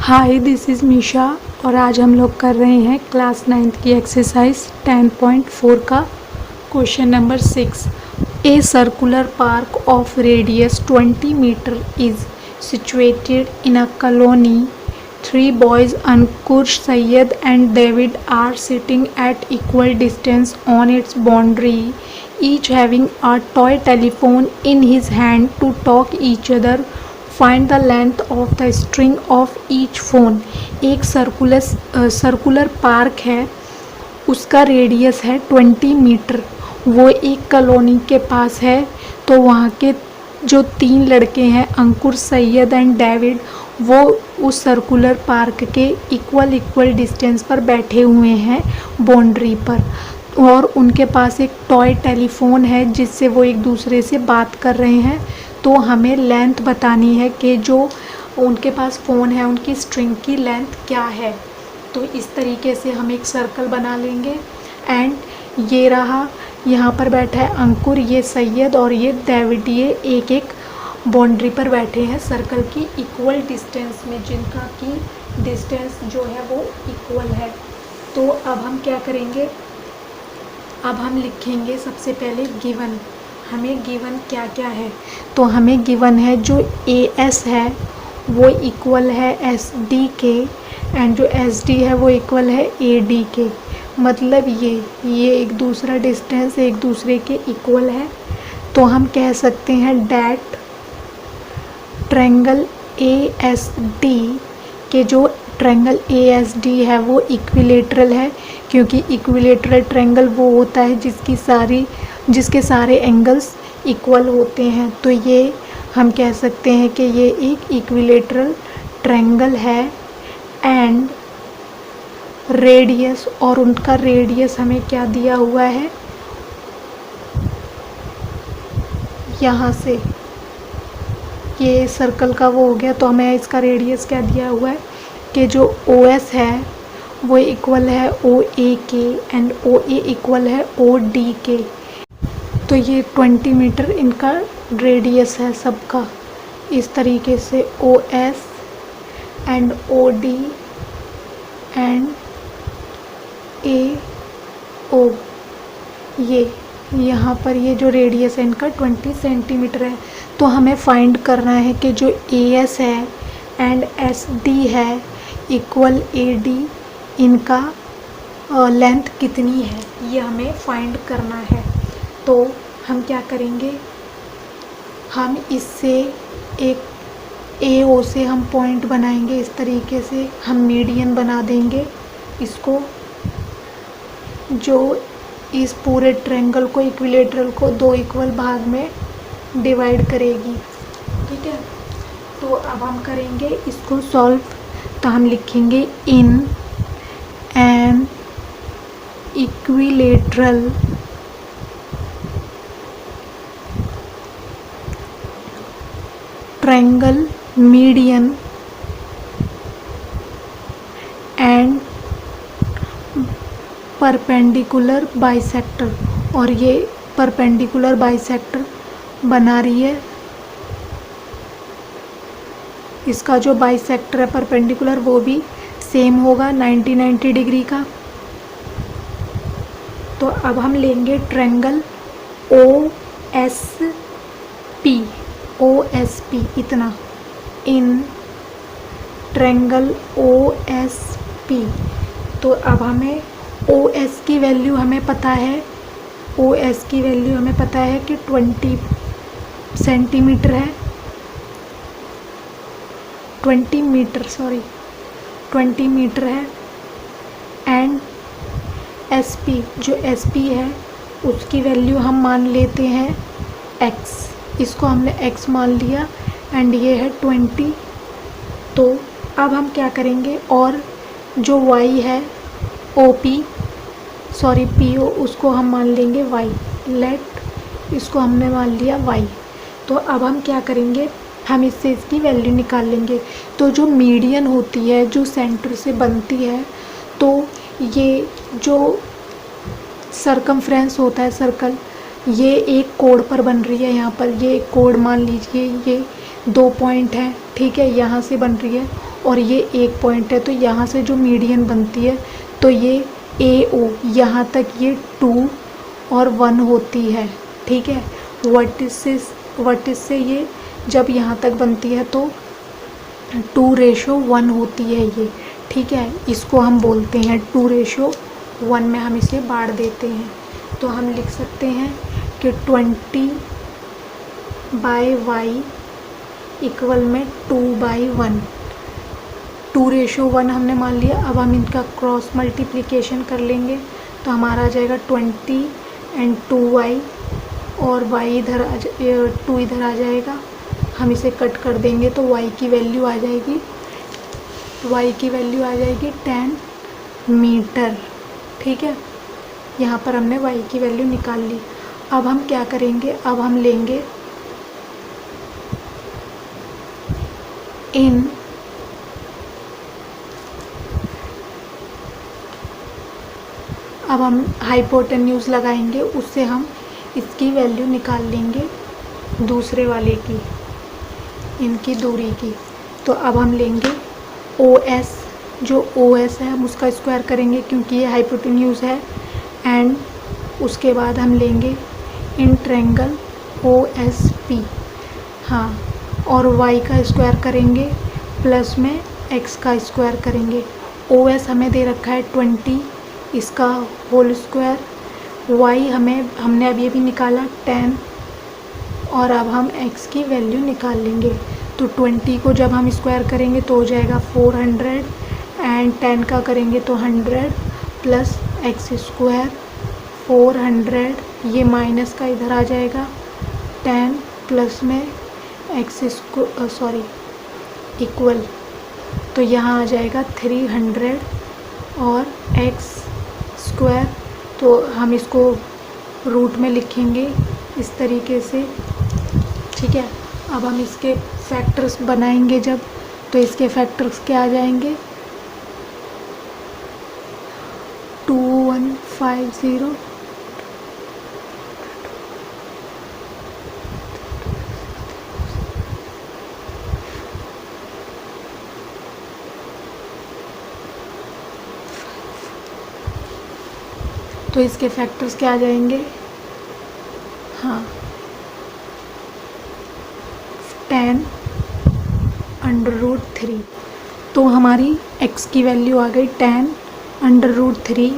Hi this is Misha और आज हम लोग कर रहे हैं क्लास 9th की एक्सरसाइज 10.4 का question number 6। A circular park of radius 20 metre is situated in a colony. 3 boys Ankur, Syed and David are sitting at equal distance on its boundary, each having a toy telephone in his hand to talk each other. Find the length of the string of each phone. एक circular park है, उसका radius है 20 metre. वो एक colony के पास है। तो वहाँ के जो 3 लड़के हैं अंकुर, सैयद एंड डेविड, वो उस सर्कुलर पार्क के इक्वल डिस्टेंस पर बैठे हुए हैं बाउंड्री पर, और उनके पास एक टॉय टेलीफोन है जिससे वो एक दूसरे से बात कर रहे हैं। तो हमें लेंथ बतानी है कि जो उनके पास फ़ोन है उनकी स्ट्रिंग की लेंथ क्या है। तो इस तरीके से हम एक सर्कल बना लेंगे। एंड ये रहा, यहाँ पर बैठा है अंकुर, ये सैयद और ये डेविड, ये एक एक बाउंड्री पर बैठे हैं सर्कल की इक्वल डिस्टेंस में, जिनका की डिस्टेंस जो है वो इक्वल है। तो अब हम क्या करेंगे, अब हम लिखेंगे सबसे पहले गिवन। हमें गिवन क्या क्या है, तो हमें गिवन है जो AS है वो इक्वल है SD के, एंड जो SD है वो इक्वल है AD के। मतलब ये एक दूसरा डिस्टेंस एक दूसरे के इक्वल है। तो हम कह सकते हैं डैट ट्रायंगल ASD के जो ट्रायंगल ASD है वो इक्विलेटरल है, क्योंकि इक्विलेटरल ट्रायंगल वो होता है जिसके सारे एंगल्स इक्वल होते हैं। तो ये हम कह सकते हैं कि ये एक इक्विलेटरल ट्रायंगल है। एंड रेडियस, और उनका रेडियस हमें क्या दिया हुआ है, यहाँ से ये सर्कल का वो हो गया। तो हमें इसका रेडियस क्या दिया हुआ है कि जो OS है वो इक्वल है OA के, एंड OA इक्वल है OD के। तो ये 20 मीटर इनका रेडियस है सबका। इस तरीके से OS and OD and AO, ये यहाँ पर ये जो रेडियस है इनका 20 सेंटीमीटर है। तो हमें फाइंड करना है कि जो AS है एंड SD है इक्वल AD, इनका लेंथ कितनी है, ये हमें फाइंड करना है। तो हम क्या करेंगे, हम इससे एक AO से हम पॉइंट बनाएंगे। इस तरीके से हम मीडियन बना देंगे इसको, जो इस पूरे ट्रायंगल को, इक्विलेटरल को 2 इक्वल भाग में डिवाइड करेगी। ठीक है, तो अब हम करेंगे इसको सॉल्व। तो हम लिखेंगे in an equilateral triangle median and perpendicular bisector, और ये परपेंडिकुलर बाइसेक्टर बना रही है। इसका जो बाइसेक्टर है परपेंडिकुलर वो भी सेम होगा 90 डिग्री का। तो अब हम लेंगे ट्रायंगल OSP इतना, इन ट्रायंगल OSP। तो अब हमें OS की वैल्यू हमें पता है, OS की वैल्यू हमें पता है कि 20 सेंटीमीटर है, 20 मीटर है। एंड SP, जो SP है उसकी वैल्यू हम मान लेते हैं X, इसको हमने X मान लिया, एंड ये है 20। तो अब हम क्या करेंगे, और जो Y है PO, उसको हम मान लेंगे Y। लेट इसको हमने मान लिया Y। तो अब हम क्या करेंगे, हम इससे इसकी वैल्यू निकाल लेंगे। तो जो मीडियन होती है, जो सेंटर से बनती है, तो ये जो सरकमफ्रेंस होता है सर्कल, ये एक कोड पर बन रही है। यहाँ पर ये एक कोड मान लीजिए, ये 2 पॉइंट हैं, ठीक है, यहाँ से बन रही है। और ये एक पॉइंट है, तो यहाँ से जो मीडियन बनती है तो ये ए ओ, यहाँ तक ये 2 और 1 होती है। ठीक है, वर्टिस से ये जब यहाँ तक बनती है तो 2:1 होती है ये। ठीक है, इसको हम बोलते हैं 2:1 में हम इसे बांट देते हैं। तो हम लिख सकते हैं कि 20/y इक्वल में 2/1। 2:1 हमने मान लिया। अब हम इनका क्रॉस मल्टीप्लिकेशन कर लेंगे तो हमारा आ जाएगा 20 एंड 2y, और y इधर 2 इधर आ जाएगा। हम इसे कट कर देंगे तो y की वैल्यू आ जाएगी 10 मीटर। ठीक है, यहाँ पर हमने y की वैल्यू निकाल ली। अब हम क्या करेंगे, अब हम लेंगे अब हम हाइपोटेन्यूज लगाएंगे, उससे हम इसकी वैल्यू निकाल लेंगे दूसरे वाले की, इनकी दूरी की। तो अब हम लेंगे OS, जो OS है हम उसका स्क्वायर करेंगे क्योंकि ये हाइपोटेन्यूज है, एंड उसके बाद हम लेंगे इन ट्रायंगल OSP। हाँ, और y का स्क्वायर करेंगे प्लस में x का स्क्वायर करेंगे। OS हमें दे रखा है 20, इसका होल स्क्वायर। y हमने अब ये भी निकाला 10, और अब हम x की वैल्यू निकाल लेंगे। तो 20 को जब हम स्क्वायर करेंगे तो हो जाएगा 400, एंड 10 का करेंगे तो 100 प्लस x स्क्वायर 400, ये माइनस का इधर आ जाएगा 10 प्लस में इक्वल, तो यहाँ आ जाएगा 300 और x स्क्वायर। तो हम इसको रूट में लिखेंगे इस तरीके से। ठीक है, अब हम इसके फैक्टर्स बनाएंगे जब, तो इसके फैक्टर्स क्या आ जाएंगे 2150 तो इसके फैक्टर्स क्या आ जाएंगे, हाँ 10√3। तो हमारी x की वैल्यू आ गई 10√3।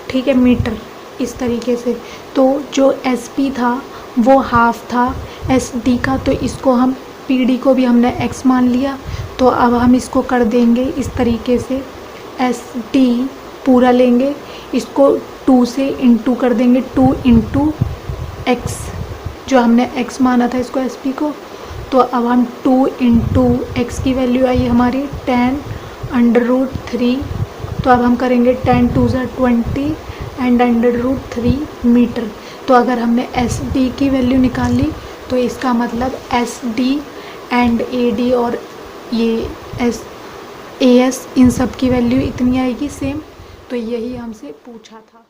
ठीक है, मीटर, इस तरीके से। तो जो SP था वो हाफ था SD का, तो इसको हम PD को भी हमने x मान लिया। तो अब हम इसको कर देंगे इस तरीके से, SD पूरा लेंगे, इसको 2 से इंटू कर देंगे, 2 इंटू x, जो हमने x माना था इसको SP को। तो अब हम 2 इंटू x की वैल्यू आई हमारी 10√3। तो अब हम करेंगे 10 2 ज़ा 20 एंड √3 मीटर। तो अगर हमने SD की वैल्यू निकाल ली तो इसका मतलब SD एंड AD और ये AS इन सब की वैल्यू इतनी आएगी सेम। तो यही हमसे पूछा था।